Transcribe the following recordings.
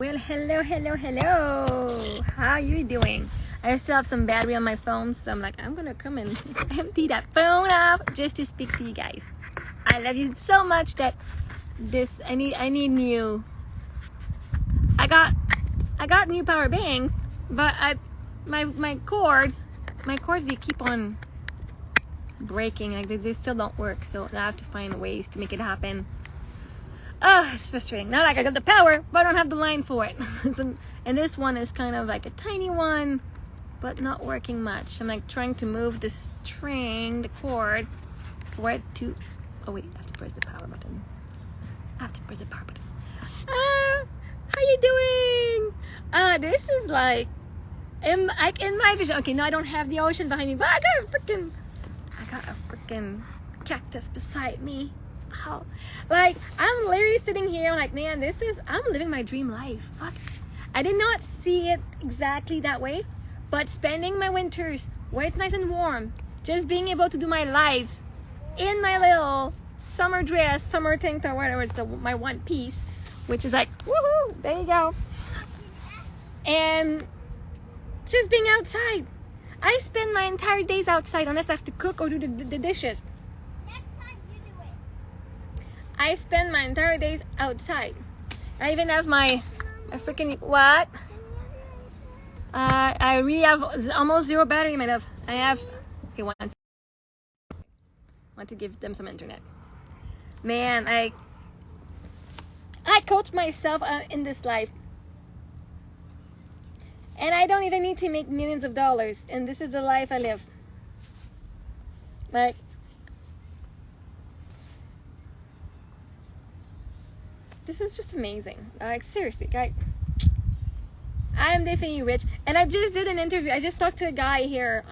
Well, hello. How you doing? I still have some battery on my phone, so I'm like, I'm gonna come and empty that phone up just to speak to you guys. I love you so much that I need new. I got new power banks, but my cords they keep on breaking. Like they still don't work, so I have to find ways to make it happen. Oh, it's frustrating. Not like I got the power, but I don't have the line for it. And this one is kind of like a tiny one, but not working much. I'm like trying to move the string, the cord, for it to. Oh wait, I have to press the power button. How you doing? This is like in my vision. Okay, no, I don't have the ocean behind me, but I got a freaking cactus beside me. How, like, I'm literally sitting here. I'm like, man, I'm living my dream life. Fuck, I did not see it exactly that way, but spending my winters where it's nice and warm, just being able to do my lives in my little summer dress, summer tank top, whatever, it's my one piece, which is like, woohoo, there you go. And just being outside. I spend my entire days outside unless I have to cook or do the dishes. I spend my entire days outside. I even have my freaking what? I really have almost zero battery, my love. I have want to give them some internet. Man, I coach myself in this life, and I don't even need to make millions of dollars. And this is the life I live. Like. This is just amazing. Like, seriously, I am definitely rich. And I just did an interview. I just talked to a guy here.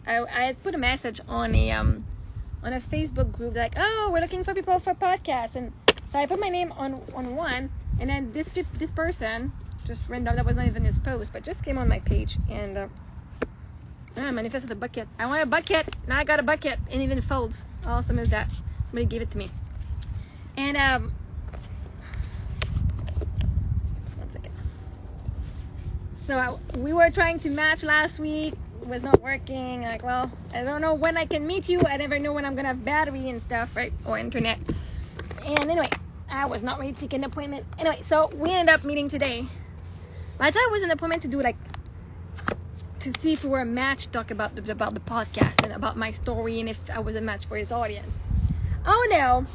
I had put a message on a Facebook group like, oh, we're looking for people for podcasts. And so I put my name on one, and then this person just random, that was not even his post, but just came on my page, and I manifested a bucket. I want a bucket. Now I got a bucket, and even folds. How awesome is that? Somebody gave it to me. And so we were trying to match last week. It was not working. Like, well, I don't know when I can meet you. I never know when I'm gonna have battery and stuff, right? Or internet. And anyway, I was not ready to take an appointment. Anyway, so we ended up meeting today. But I thought it was an appointment to see if we were a match, talk about the podcast and about my story and if I was a match for his audience. Oh no.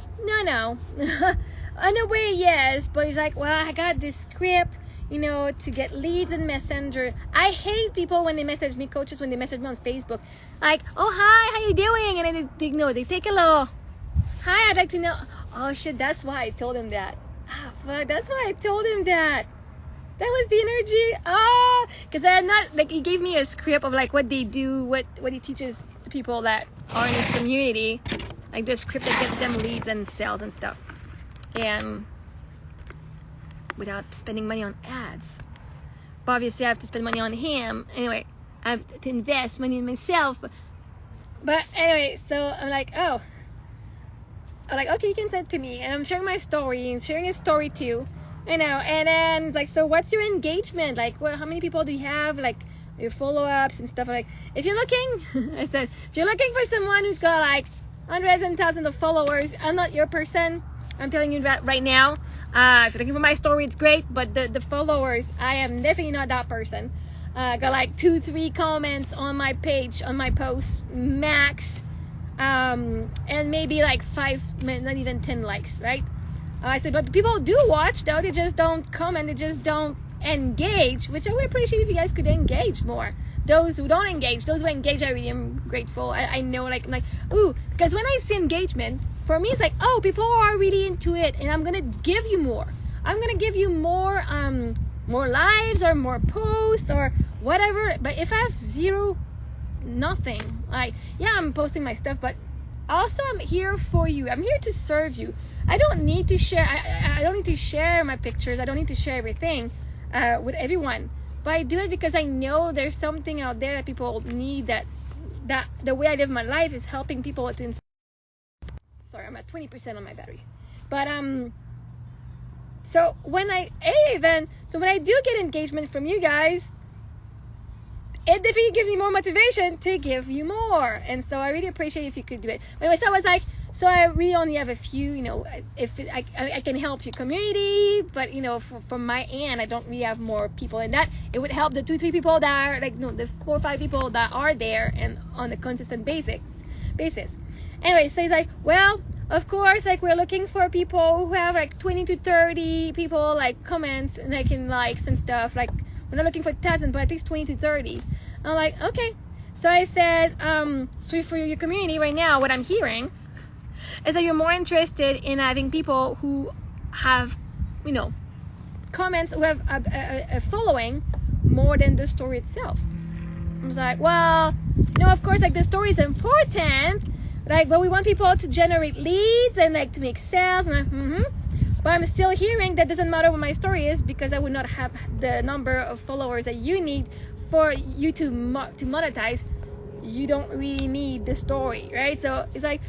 In a way, yes, but he's like, well, I got this script, to get leads in Messenger. I hate people when they message me, coaches, when they message me on Facebook, like, oh, hi, how you doing? And then they take a little, hi, I'd like to know. Oh shit, that's why I told him that. Fuck, that's why I told him that. That was the energy. Because I'm not, like, he gave me a script of like what they do, what he teaches the people that are in this community, like the script that gets them leads and sales and stuff. And without spending money on ads. But obviously I have to spend money on him. Anyway, I have to invest money in myself. But anyway, so I'm like, okay, you can send it to me. And I'm sharing my story and sharing his story too. And then it's like, so what's your engagement? Like, how many people do you have? Like, your follow-ups and stuff. Like, if you're looking, I said, if you're looking for someone who's got like hundreds and thousands of followers, I'm not your person. I'm telling you that right now. If you're looking for my story, it's great, but the followers, I am definitely not that person. Got like 2-3 comments on my page, on my post, max, and maybe like 5, not even 10 likes, right? I said, but people do watch, though. They just don't comment, they just don't engage, which I would appreciate if you guys could engage more. Those who don't engage, those who engage, I really am grateful. I know, like, I'm like, ooh, because when I see engagement, for me, it's like, oh, people are really into it, and I'm gonna give you more. I'm gonna give you more lives or more posts or whatever. But if I have zero, nothing, like, yeah, I'm posting my stuff, but also I'm here for you. I'm here to serve you. I don't need to share. I don't need to share my pictures. I don't need to share everything with everyone. But I do it because I know there's something out there that people need. That the way I live my life is helping people to inspire. Sorry, I'm at 20% on my battery. But So when I do get engagement from you guys, it definitely gives me more motivation to give you more. And so I really appreciate if you could do it. Anyway, so I was like, so I really only have a few, if I can help your community, but from my end, I don't really have more people. And that it would help the 2-3 people that are the 4 or 5 people that are there and on a consistent basis. Anyway, so he's like, well, of course, we're looking for people who have 20 to 30 people comments and likes and stuff. We're not looking for 1,000, but at least 20 to 30. I'm like, okay. So I said, so for your community right now, what I'm hearing is that you're more interested in having people who have, comments, who have a following more than the story itself. I was like, well, of course, the story is important, but we want people to generate leads and to make sales. And But I'm still hearing that doesn't matter what my story is, because I would not have the number of followers that you need for you to monetize. You don't really need the story, right? So it's like,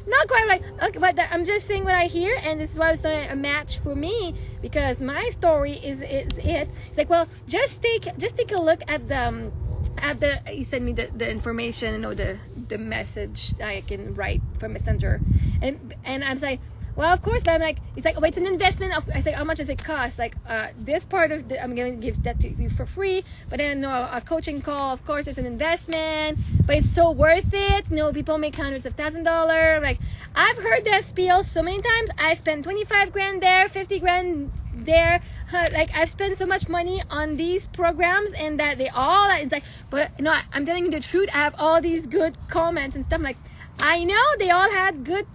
not quite okay, but I'm just saying what I hear, and this is why it's not a match for me, because my story is it. It's like, well, just take a look at the he sent me the information, the message I can write from Messenger, and I was like, well, of course, but I'm like, it's like, oh, it's an investment. I say, how much does it cost? This part of I'm going to give that to you for free, but then a coaching call, of course, there's an investment, but it's so worth it. People make hundreds of $1,000s. I've heard that spiel so many times. I spent 25 grand there, 50 grand there. I've spent so much money on these programs, and that it's like, but I'm telling you the truth. I have all these good comments and stuff. I know they all had good,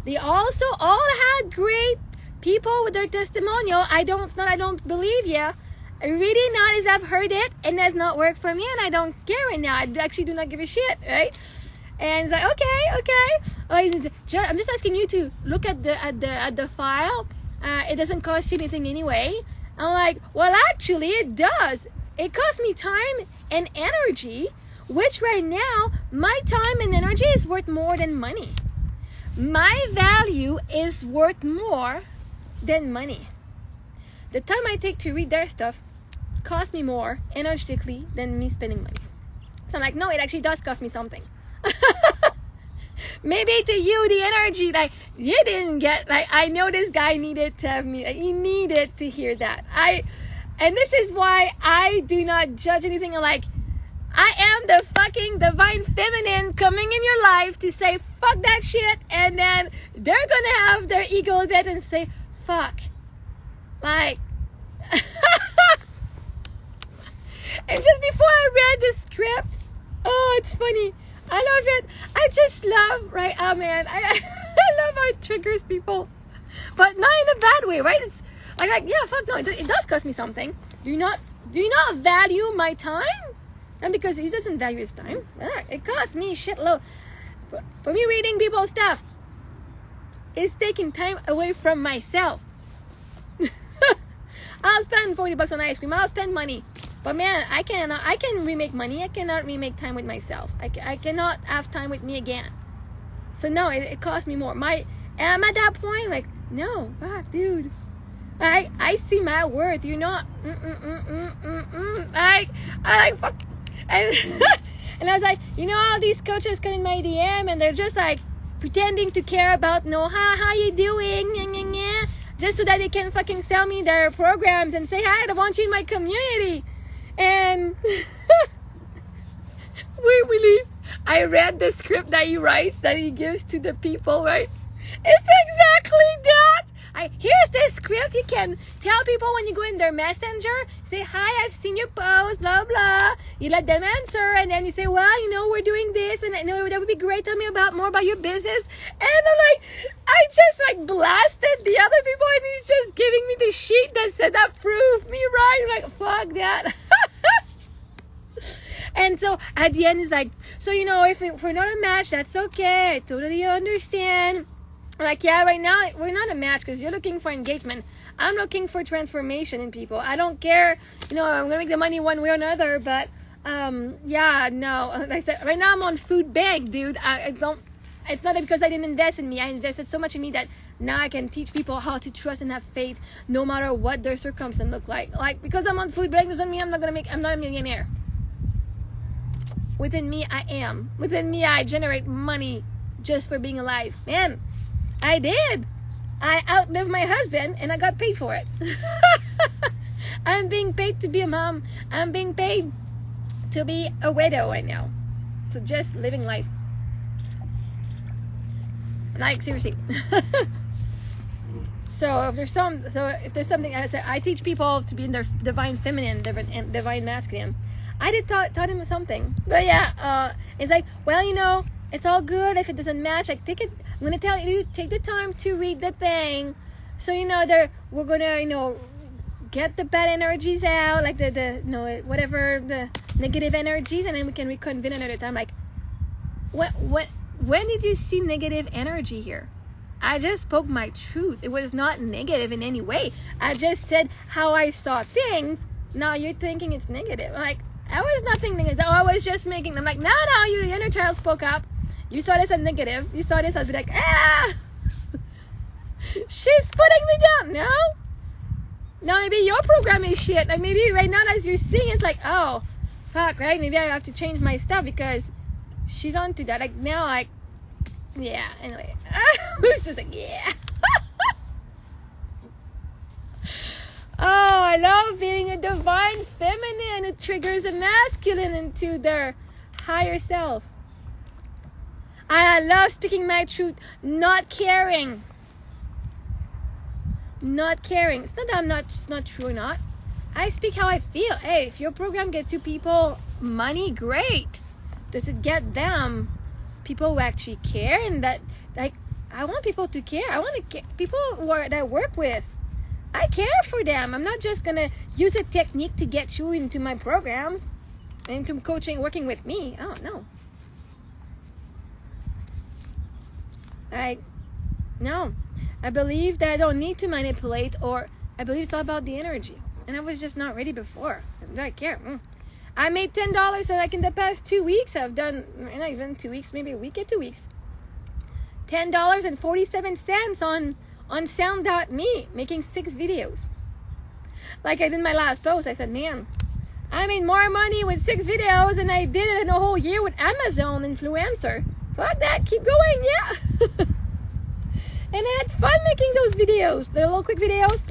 they also all had great people with their testimonial. I don't believe you. Really not, as I've heard it, and that's not worked for me, and I don't care right now. I actually do not give a shit, right? And it's like, okay. I'm just asking you to look at the file. It doesn't cost you anything anyway. I'm like, well, actually, it does. It costs me time and energy, which right now, my time and energy is worth more than money. My value is worth more than money. The time I take to read their stuff costs me more energetically than me spending money. So I'm like, no, it actually does cost me something. Maybe to you, the energy, you didn't get, I know this guy needed to have me, he needed to hear that. And this is why I do not judge anything. I am the fucking divine feminine coming in your life to say, fuck that shit, and then they're gonna have their ego dead and say, fuck. And just before I read the script, oh, it's funny. I love it. I just love, right? Oh man, I love how it triggers people, but not in a bad way, right? It's yeah, fuck no, it does cost me something. Do you not value my time? And because he doesn't value his time, it costs me shitload. For me, reading people's stuff is taking time away from myself. I'll spend $40 on ice cream. I'll spend money, but man, I can remake money. I cannot remake time with myself. I cannot have time with me again. So no, it costs me more. And I'm at that point, no, fuck, dude. I see my worth. You're not. Fuck. And I was like, all these coaches come in my DM and they're just pretending to care about how you doing, just so that they can fucking sell me their programs and say, hi, I want you in my community. And I read the script that he writes, that he gives to the people, right? It's exactly that. Here's the script. You can tell people when you go in their messenger, say, hi, I've seen your post, blah, blah. You let them answer, and then you say, well, we're doing this, and I know that would be great. Tell me more about your business. And I just blasted the other people, and he's just giving me the sheet that said that proved me right. I'm like, fuck that. And so at the end, he's like, so, if we're not a match, that's okay. I totally understand. Yeah, right now we're not a match because you're looking for engagement. I'm looking for transformation in people. I don't care, I'm gonna make the money one way or another, but yeah, no. Like I said, right now I'm on food bank, dude. I don't. It's not because I didn't invest in me. I invested so much in me that now I can teach people how to trust and have faith no matter what their circumstance look like. Like, because I'm on food bank doesn't mean I'm not a millionaire. Within me, I am. Within me, I generate money just for being alive. Man, I did. I outlived my husband and I got paid for it. I'm being paid to be a mom. I'm being paid to be a widow right now. So just living life. Like, seriously. So if there's something, I teach people to be in their divine feminine and divine masculine. I did taught him something, but yeah, it's like, well, you know, it's all good if it doesn't match. Like, I'm gonna tell you, take the time to read the thing, so you know we're gonna, you know, get the bad energies out, like the you know, whatever the negative energies, and then we can reconvene another time. Like, when did you see negative energy here? I just spoke my truth. It was not negative in any way. I just said how I saw things. Now you're thinking it's negative. I'm like, I was nothing negative. Oh, I was just making. I'm like, no, you, the inner child spoke up. You saw this as negative. You saw this as like, she's putting me down. No. Now maybe your program is shit. Like, maybe right now as you're seeing, it's like, oh, fuck, right? Maybe I have to change my stuff because she's onto that. Like, now, like, yeah. Anyway, it's just like, yeah. Oh, I love being a divine feminine. It triggers the masculine into their higher self. I love speaking my truth, not caring. Not caring. It's not that it's not true or not. I speak how I feel. Hey, if your program gets you people money, great. Does it get them people who actually care? And that, like, I want people to care. I want to people that I work with. I care for them. I'm not just gonna use a technique to get you into my programs, into coaching, working with me. Oh no. No. I believe that I don't need to manipulate, or I believe it's all about the energy. And I was just not ready before. I don't care. I made $10, so like in the past 2 weeks, I've done, not even 2 weeks, maybe a week or 2 weeks. $10.47 on sound.me, making 6 videos. Like I did in my last post, I said, man, I made more money with 6 videos than I did in a whole year with Amazon influencer. Fuck that, keep going, yeah. And I had fun making those videos, the little quick videos.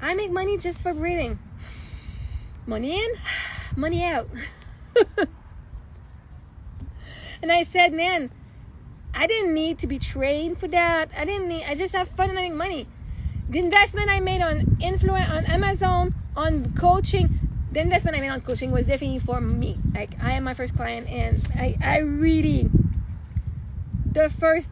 I make money just for breathing. Money in, money out. And I said, man, I didn't need to be trained for that. I just have fun and I make money. The investment I made on Amazon, on coaching, the investment I made on coaching was definitely for me. Like, I am my first client, and I really,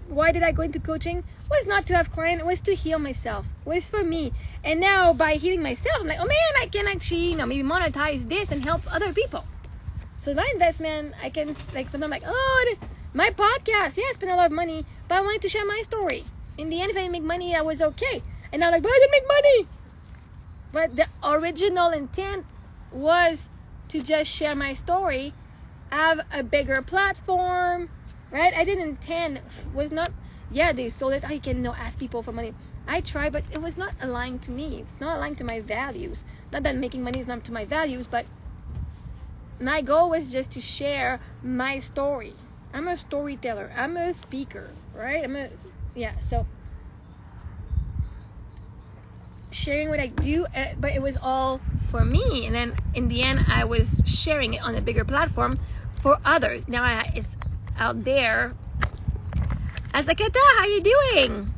why did I go into coaching? Was not to have clients, it was to heal myself. It was for me. And now by healing myself, I'm like, oh man, I can actually, you know, maybe monetize this and help other people. So my investment, I can, like, sometimes I'm like, oh, my podcast, yeah, I spent a lot of money, but I wanted to share my story. In the end, if I didn't make money, I was okay. And now, like, but I didn't make money. But the original intent was to just share my story, have a bigger platform, right? I didn't intend, was not, yeah, they sold it, I can, you know, ask people for money. I tried, but it was not aligned to me. It's not aligned to my values. Not that making money is not to my values, but my goal was just to share my story. I'm a storyteller. I'm a speaker, right? So sharing what I do, but it was all for me. And then in the end, I was sharing it on a bigger platform for others. Now it's out there. Azakata, how you doing?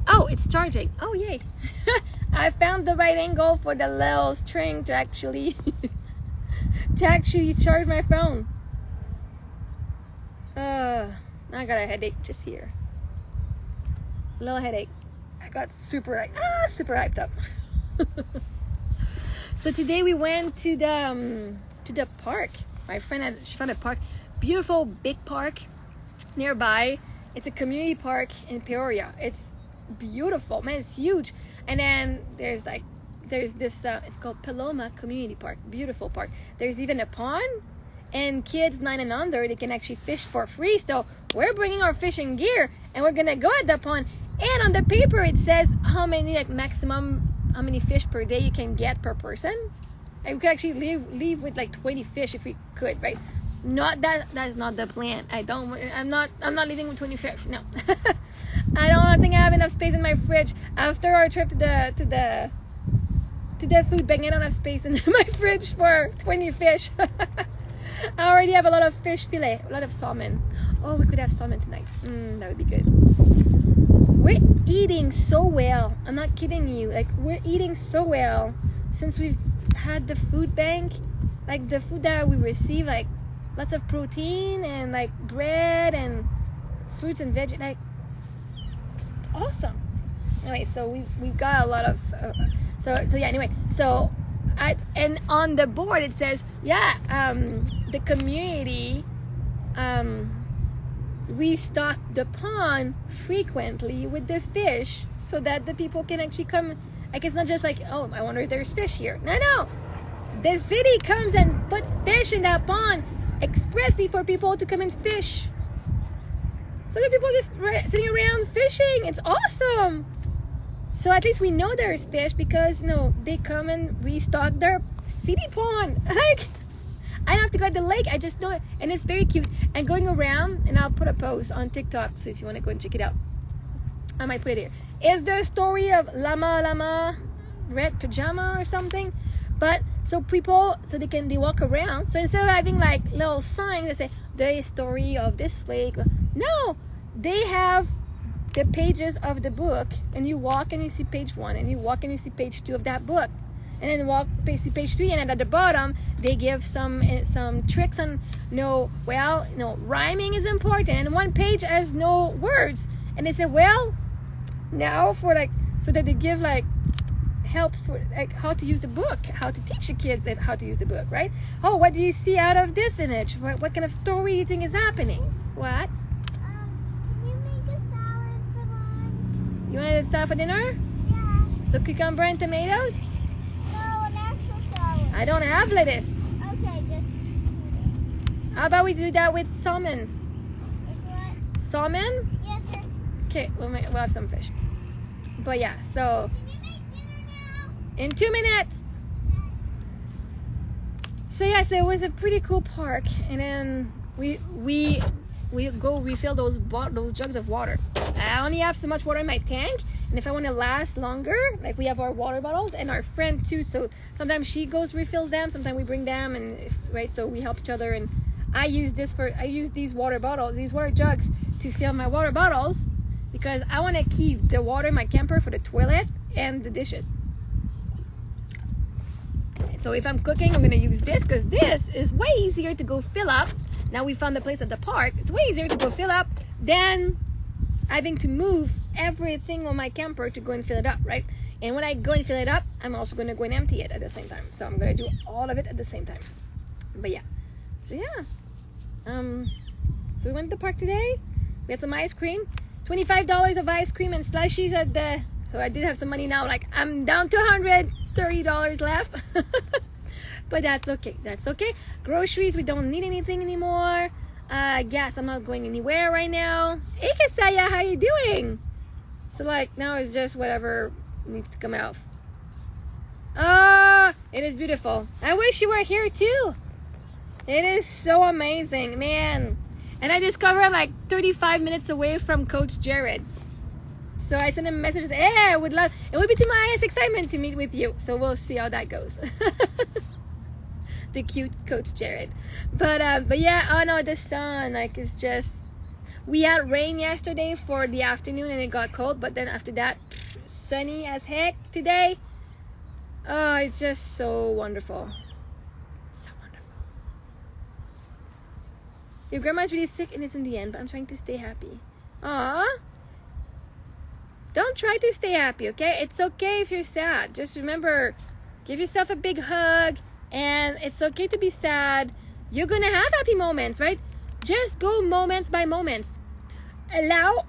Oh, it's charging. Oh, yay. I found the right angle for the little string to actually charge my phone. I got a headache just here. A little headache. I got super hyped up. So today we went to the park. My friend she found a park, beautiful big park nearby. It's a community park in Peoria. It's beautiful, man. It's huge. And then there's this it's called Paloma Community Park. Beautiful park. There's even a pond, and kids 9 and under, they can actually fish for free. So we're bringing our fishing gear and we're gonna go at the pond. And on the paper it says how many, like maximum, how many fish per day you can get per person. And we could actually leave with like 20 fish if we could, right? Not that, that's not the plan. I'm not leaving with 20 fish. No. I don't think I have enough space in my fridge. After our trip to the food bank, I don't have space in my fridge for 20 fish. I already have a lot of fish fillet, a lot of salmon. Oh, we could have salmon tonight. That would be good. We're eating so well. I'm not kidding you. Like, we're eating so well since we've had the food bank. Like, the food that we receive, like lots of protein and like bread and fruits and veg. Like, it's awesome. Anyway, so we've got a lot of so yeah. Anyway, so and on the board it says, the community restock the pond frequently with the fish so that the people can actually come. Like, it's not just like, oh, I wonder if there's fish here. No, the city comes and puts fish in that pond expressly for people to come and fish. So the people just sitting around fishing. It's awesome. So at least we know there's fish because they come and restock their city pond. Like, I don't have to go to the lake. I just know it, and it's very cute. And going around, and I'll put a post on TikTok, so if you want to go and check it out, I might put it here. Is the story of Llama Red Pajama or something? But so people, so they walk around. So instead of having like little signs that say the story of this lake, no, they have the pages of the book, and you walk and you see page 1, and you walk and you see page 2 of that book, and then walk see page 3, and then at the bottom they give some tricks on rhyming is important, and one page has no words, and they say, well, now for like, so that they give like help for like how to use the book, how to teach the kids how to use the book, right? Oh, what do you see out of this image? What kind of story do you think is happening? What? Can you make a salad for lunch? You wanted a salad for dinner? Yeah. So cucumber and tomatoes? No, an actual salad. I don't have lettuce. Okay, just. How about we do that with salmon? With what? Salmon? Yes, sir. Okay, we'll have some fish. But yeah, so Can you make dinner now? in 2 minutes. So yeah, so it was a pretty cool park, and then we go refill those jugs of water. I only have so much water in my tank, and if I want to last longer, like, we have our water bottles and our friend too. So sometimes she goes refills them, sometimes we bring them, and right, so we help each other. And I use these water bottles, these water jugs, to fill my water bottles because I want to keep the water in my camper for the toilet and the dishes. So if I'm cooking, I'm going to use this because this is way easier to go fill up. Now we found the place at the park. It's way easier to go fill up than having to move everything on my camper to go and fill it up, right? And when I go and fill it up, I'm also going to go and empty it at the same time. So I'm going to do all of it at the same time. But yeah. So yeah. So we went to the park today. We had some ice cream. $25 of ice cream and slushies at the... So I did have some money now. Like, I'm down to $130 left. But that's okay. That's okay. Groceries, we don't need anything anymore. Gas, I'm not going anywhere right now. Hey, Kasaya, how you doing? So, like, now it's just whatever needs to come out. It is beautiful. I wish you were here too. It is so amazing, man. And I discovered I'm like 35 minutes away from Coach Jared. So I sent him a message, hey, I would love, it would be to my highest excitement to meet with you. So we'll see how that goes. The cute Coach Jared. But yeah, oh no, the sun, like, it's just, we had rain yesterday for the afternoon and it got cold, but then after that, sunny as heck today. Oh, it's just so wonderful. So wonderful. Your grandma's really sick and it's in the end, but I'm trying to stay happy. Aww. Don't try to stay happy, okay? It's okay if you're sad. Just remember, give yourself a big hug, and it's okay to be sad. You're gonna have happy moments, right? Just go moments by moments. Allow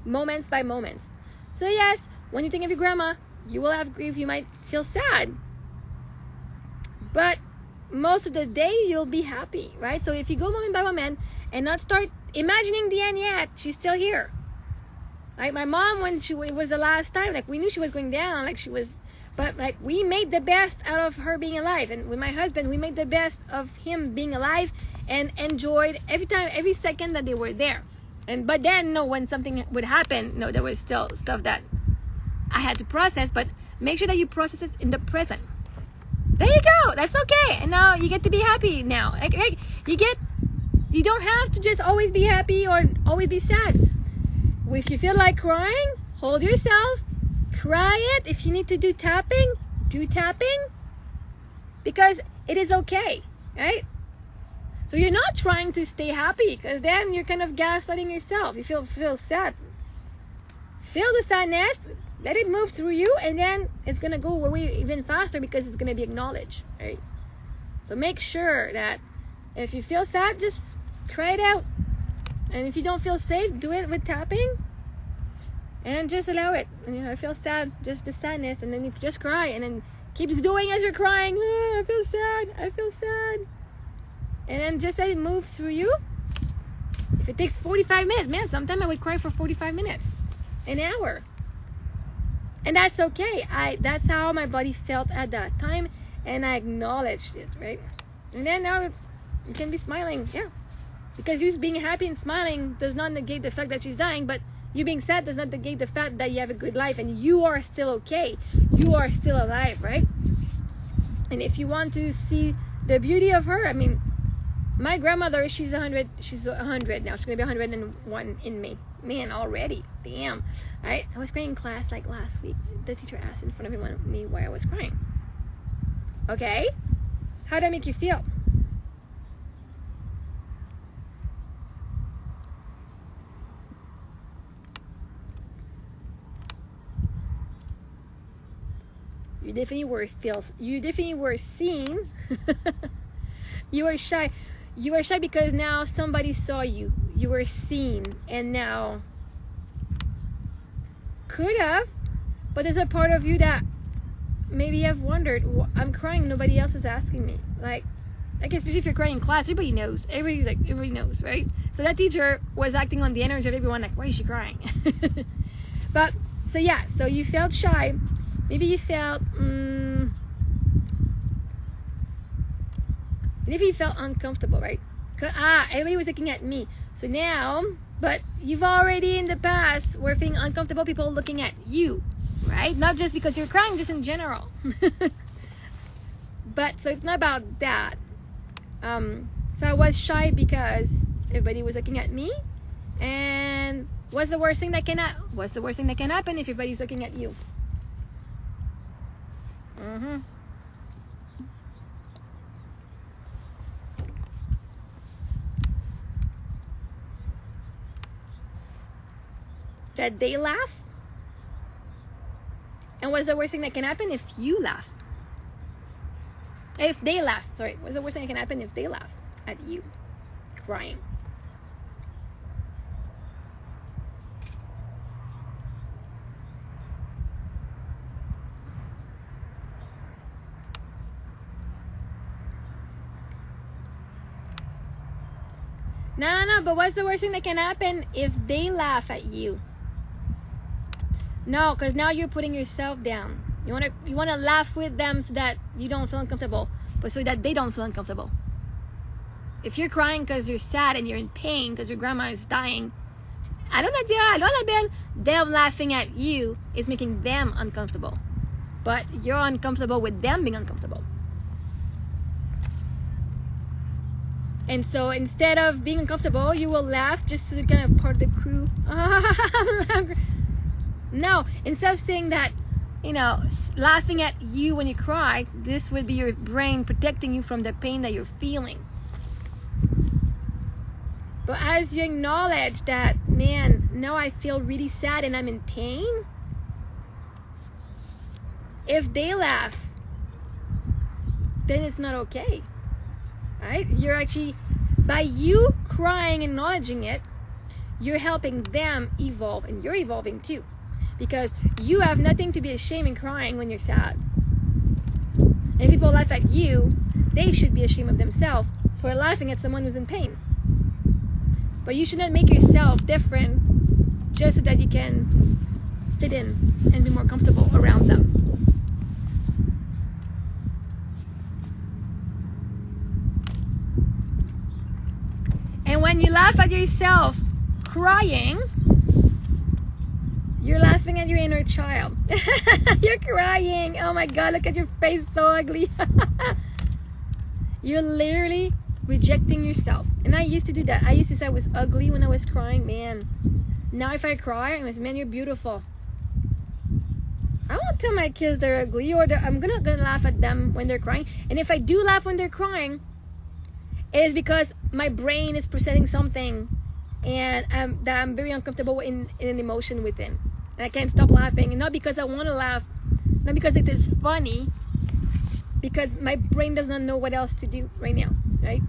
moments by moments. So yes, when you think of your grandma, you will have grief, you might feel sad. But most of the day you'll be happy, right? So if you go moment by moment and not start imagining the end yet, she's still here. Like my mom, when it was the last time, like we knew she was going down, like she was, but like we made the best out of her being alive. And with my husband, we made the best of him being alive and enjoyed every second that they were there. But then, no, when something would happen, no, there was still stuff that I had to process. But make sure that you process it in the present. There you go. That's okay. And now you get to be happy now. Like you don't have to just always be happy or always be sad. If you feel like crying, hold yourself, cry it. If you need to do tapping, do tapping, because it is okay, right? So you're not trying to stay happy, because then you're kind of gaslighting yourself. You feel sad. Feel the sadness, let it move through you, and then it's gonna go away even faster because it's gonna be acknowledged, right? So make sure that if you feel sad, just cry it out. And if you don't feel safe, do it with tapping. And just allow it. And, I feel sad, just the sadness, and then you just cry, and then keep doing as you're crying. Oh, I feel sad. I feel sad. And then just let it move through you. If it takes 45 minutes, man, sometimes I would cry for 45 minutes, an hour, and that's okay. That's how my body felt at that time, and I acknowledged it, right? And then now you can be smiling, yeah. Because you being happy and smiling does not negate the fact that she's dying, but you being sad does not negate the fact that you have a good life and you are still okay. You are still alive, right? And if you want to see the beauty of her, I mean, my grandmother, she's 100 now. She's gonna be 101 in May. Man, already, damn. I was crying in class like last week. The teacher asked in front of everyone me why I was crying. Okay, how did that make you feel? You definitely were seen. You were shy. You were shy because now somebody saw you. You were seen, and now could have, but there's a part of you that maybe have wondered, I'm crying, nobody else is asking me. Like especially if you're crying in class, everybody knows. Everybody knows, right? So that teacher was acting on the energy of everyone, like, why is she crying? But so yeah, so you felt shy. Maybe you felt maybe you felt uncomfortable, right? Everybody was looking at me. So now, but you've already in the past were feeling uncomfortable, people looking at you, right? Not just because you're crying, just in general. But so it's not about that. So I was shy because everybody was looking at me. And what's the worst thing that can happen if everybody's looking at you? That they laugh? And what's the worst thing that can happen if you laugh? If they laugh, sorry. What's the worst thing that can happen if they laugh at you crying? No, but what's the worst thing that can happen if they laugh at you? No, because now you're putting yourself down. You want to laugh with them so that you don't feel uncomfortable, but so that they don't feel uncomfortable. If you're crying because you're sad and you're in pain because your grandma is dying, them laughing at you is making them uncomfortable. But you're uncomfortable with them being uncomfortable. And so instead of being uncomfortable, you will laugh just to kind of part of the crew. No, instead of saying that, laughing at you when you cry, this would be your brain protecting you from the pain that you're feeling. But as you acknowledge that, man, now I feel really sad and I'm in pain, if they laugh, then it's not okay. Right? You're actually, by you crying and acknowledging it, you're helping them evolve, and you're evolving too, because you have nothing to be ashamed in crying when you're sad. And if people laugh at you, they should be ashamed of themselves for laughing at someone who's in pain. But you should not make yourself different just so that you can fit in and be more comfortable around them. And when you laugh at yourself crying, you're laughing at your inner child. You're crying. Oh my God, look at your face, so ugly. You're literally rejecting yourself. And I used to do that. I used to say I was ugly when I was crying. Man, now if I cry, I'm like, man, you're beautiful. I won't tell my kids they're ugly, or I'm gonna laugh at them when they're crying. And if I do laugh when they're crying, it is because my brain is processing something, and that I'm very uncomfortable in an emotion within, and I can't stop laughing. And not because I want to laugh, not because it is funny, because my brain does not know what else to do right now, right?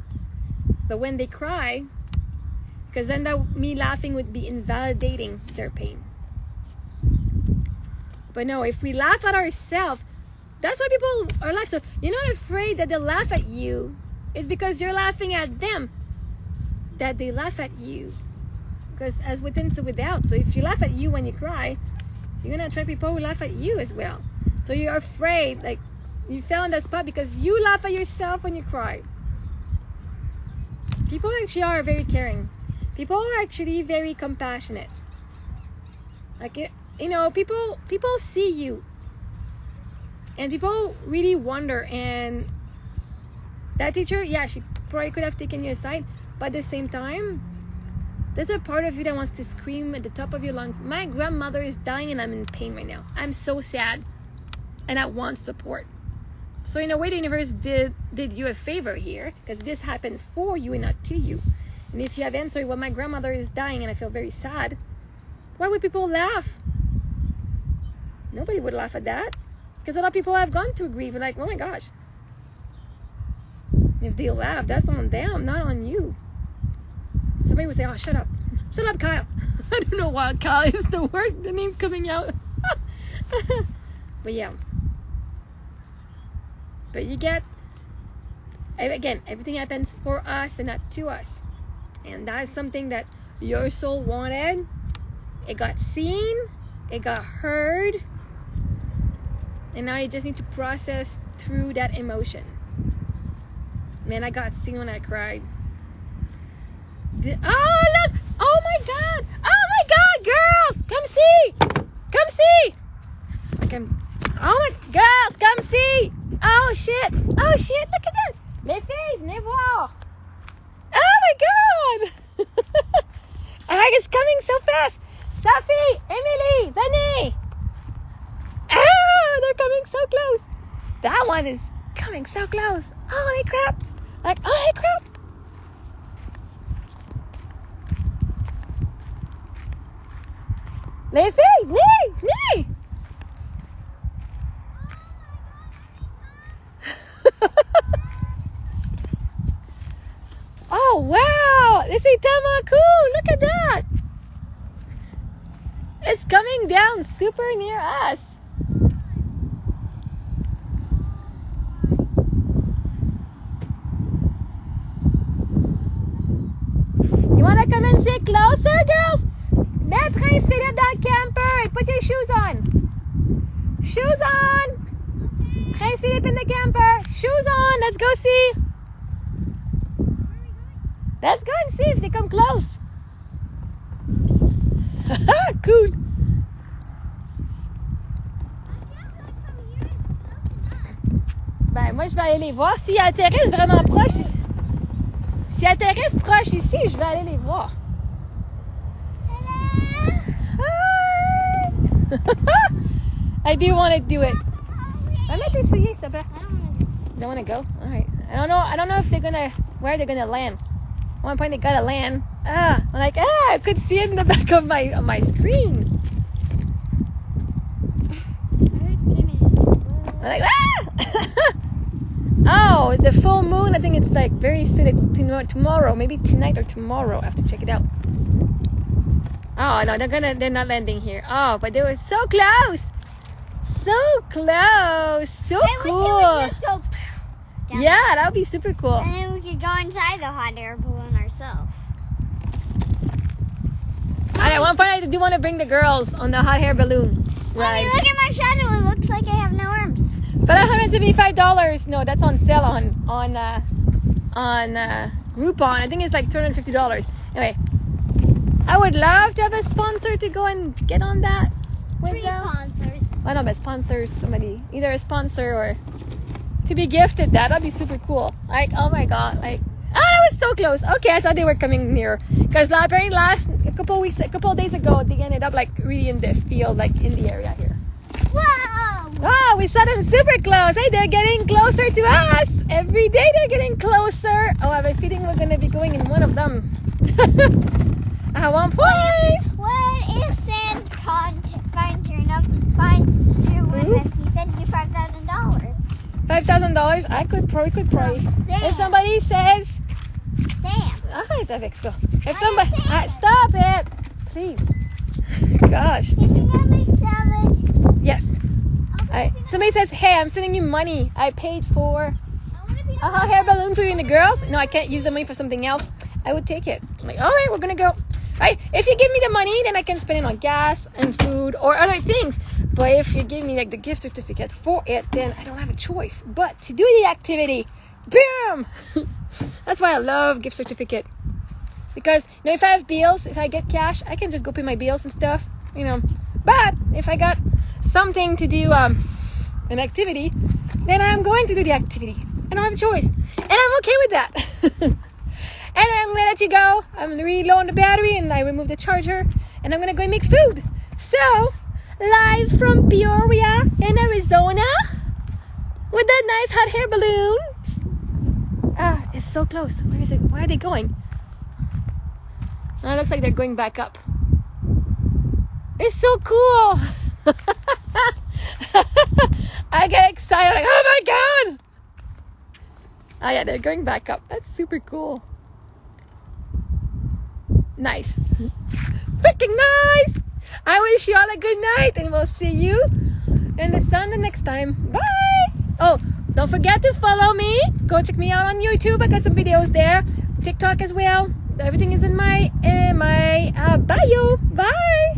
But when they cry, because then me laughing would be invalidating their pain. But no, if we laugh at ourselves, that's why people are laughing. So you're not afraid that they'll laugh at you. It's because you're laughing at them that they laugh at you. Because as within, so without. So if you laugh at you when you cry, you're gonna attract people who laugh at you as well. So you're afraid, like you fell in that spot because you laugh at yourself when you cry. People actually are very caring. People are actually very compassionate. Like, you know, people see you, and people really wonder. And that teacher, yeah, she probably could have taken you aside, but at the same time, there's a part of you that wants to scream at the top of your lungs, my grandmother is dying and I'm in pain right now. I'm so sad and I want support. So in a way, the universe did you a favor here, because this happened for you and not to you. And if you have answered, well, my grandmother is dying and I feel very sad, why would people laugh? Nobody would laugh at that, because a lot of people have gone through grief and like, oh my gosh. If they laugh, that's on them, not on you. Somebody would say, oh, shut up, Kyle. I don't know why Kyle is the name coming out. But yeah. But you get, again, everything happens for us and not to us. And that is something that your soul wanted. It got seen, it got heard, and now you just need to process through that emotion. Man, I got seen when I cried. Oh, look! Oh my God! Oh my God, girls! Come see! Come see! Oh my, girls, come see! Oh shit! Oh shit! Look at that! Les filles, venez voir! Oh my God! It's coming so fast! Sophie, Emily, venez! Oh, they're coming so close! That one is coming so close! Holy crap! Like, holy crap! Les filles, venez! Oh wow, this is tellement cool. Look at that. It's coming down super near us. You want to come and sit closer, girls? Let Prince Philip dans le camper. Put your shoes on. Shoes on. Prince Philip in the camper. Shoes on. Let's go see. Let's go and see if they come close. Cool. Ben, moi, je vais aller les voir. S'ils atterrissent vraiment proche, s'ils atterrissent proche ici, je vais aller les voir. Hi. I do want to do it. I might do souliers, s'il te plaît. Don't want to go? All right. I don't know if they're gonna, where they're gonna land. At one point they gotta land. I'm like, I could see it in the back of my screen. I'm like, oh, the full moon. I think it's like very soon. It's tomorrow, maybe tonight or tomorrow. I have to check it out. Oh no, they're not landing here. Oh, but they were so close, so close. So I wish cool. it would just go down. Yeah, that would be super cool. And then we could go inside the hot air balloon ourselves. At one point, I do want to bring the girls on the hot air balloon Mommy, ride. look at my shadow. It looks like I have no arms. But $175. No, that's on sale on Groupon. I think it's like $250. Anyway, I would love to have a sponsor to go and get on that with Three them. sponsors. I don't know, but sponsors, somebody, either a sponsor or to be gifted that. That'd be super cool. Like, oh my god, like, that was so close. Okay, I thought they were coming near. Because a couple of days ago, they ended up like really in the field, like in the area here. Whoa! Wow, we saw them super close. Hey, they're getting closer to us. Every day they're getting closer. Oh, I have a feeling we're going to be going in one of them. At one point. What if Sam finds you and he sends you $5,000? $5,000? I could pray. Sam. If somebody says, Sam. alright, I so. If I somebody, understand. stop it, please. Gosh, Can you get me salad? yes. Okay. Somebody says, hey, I'm sending you money. I paid for I want to be a hot air balloon for you and the girls. No, I can't use the money for something else. I would take it. I'm like, all right, we're gonna go. Right? If you give me the money, then I can spend it on gas and food or other things. But if you give me like the gift certificate for it, then I don't have a choice but to do the activity. Boom! That's why I love gift certificate. Because if I have bills, if I get cash, I can just go pay my bills and stuff. But if I got something to do, an activity, then I'm going to do the activity. I don't have a choice, and I'm okay with that. And I'm gonna let you go. I'm really low on the battery, and I removed the charger, and I'm gonna go and make food. So, live from Peoria in Arizona with that nice hot air balloon. Ah, it's so close. Where is it? Where are they going? Oh, it looks like they're going back up. It's so cool. I get excited, like, oh my god. Oh yeah, they're going back up. That's super cool. Nice. Freaking nice. I wish you all a good night, and we'll see you in the sun the next time. Bye. Oh, don't forget to follow me. Go check me out on YouTube. I got some videos there. TikTok as well. Everything is in my bio. Bye.